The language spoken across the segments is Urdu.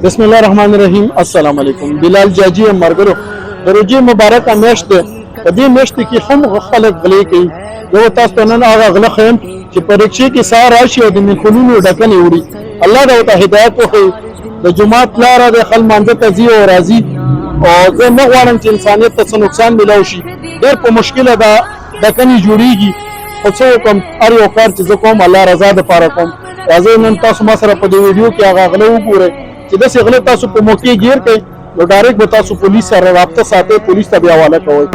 بسم الله الرحمن الرحیم. السلام علیکم. بلال جاجی مرګرو د روزي مبارک میاشت ده. په دې میاشت کې هم خلک غلې کوي. یو تاسو ته نن هغه غله خیم چې په رکشې کې سار راشي او د میخونونو ډکنې وړي. الله دا ته هدایت وکړي. د جمعات لاره د خل مانځه ته ځي او راځي او زه نه غواړم چې انسانیت ته څه نقصان ملاو شي. ډېر په مشکله دا ډکنې جوړیږي. خو څه وکړم، هر یو کار چې زه کوم الله رضا دپاره کوم. راځئ نن تاسو ما سره په دې ویډیو کې هغه غله وګورئ چې داسې غله تاسو په موقع گیر کړئ نو ډایرکټ به تاسو پولیس سره رابطه ساتئ، پولیس ته بیا حواله کوئ.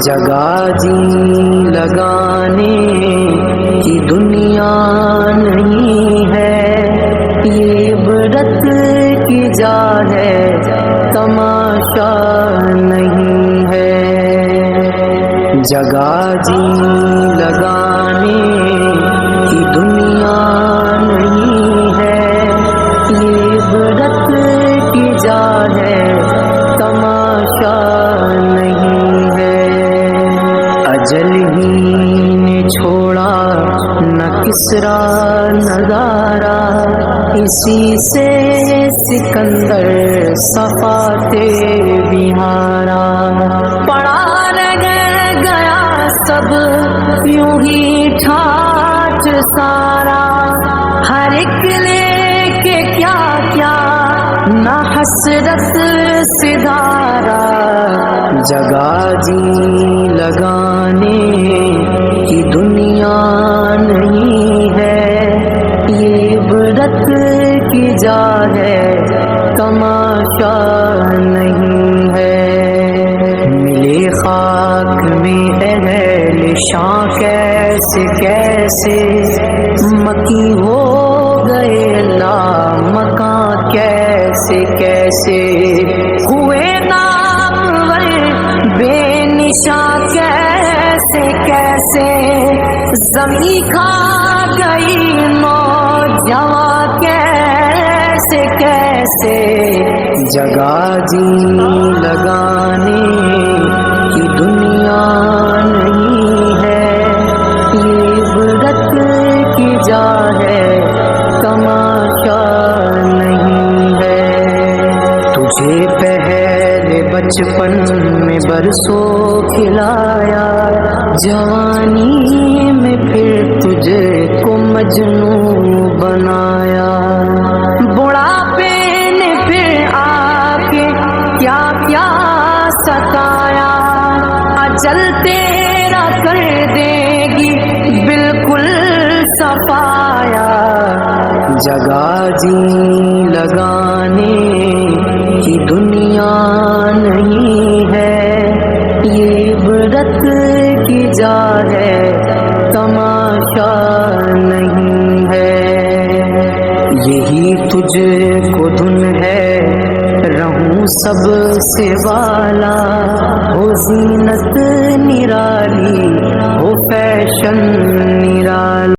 جگہ جی لگانے کی دنیا نہیں ہے، یہ عبرت کی جا ہے، تماشا نہیں ہے. جگہ جی لگانے کی دنیا نہیں ہے، یہ عبرت کی جا ہے، تماشا نہیں ہے. اجل ہی نے چھوڑا نہ کسرا نظارہ، اسی سے سکندر صفاتے بہارا. پڑا رہ گیا سب یوں ہی ٹھاٹھ سارا، ہر ایک لے کے کیا کیا نہ حسرت سدھارا. جگہ جی لگانے کی دنیا نہیں ہے، یہ عبرت کی جا ہے، تماشا نہیں ہے. ملے خاک میں اہل شاں کیسے کیسے، مکی ہو گئے لامکاں کیسے کیسے. ہوئے نامور بے نشاں کیسے کیسے، زمیں کھا گئی نوجواں کیسے کیسے. جگہ جی لگانے کی دنیا نہیں ہے، یہ عبرت کی جا ہے، تماشا نہیں ہے. تجھے پہلے بچپن میں برسوں کھلایا، جوانی میں پھر تجھے کو مجنوں بنایا. بڑھاپے نے پھر آ کے کیا کیا ستایا، اجل تیرا کر دے گی بالکل صفایا. جگہ جی لگانے کی دنیا نہیں ہے، یہ عبرت کی جا ہے، تماشا نہیں ہے. یہی تجھ کو دھن ہے رہوں سب سے والا، ہو زینت نرالی، ہو فیشن نرالا.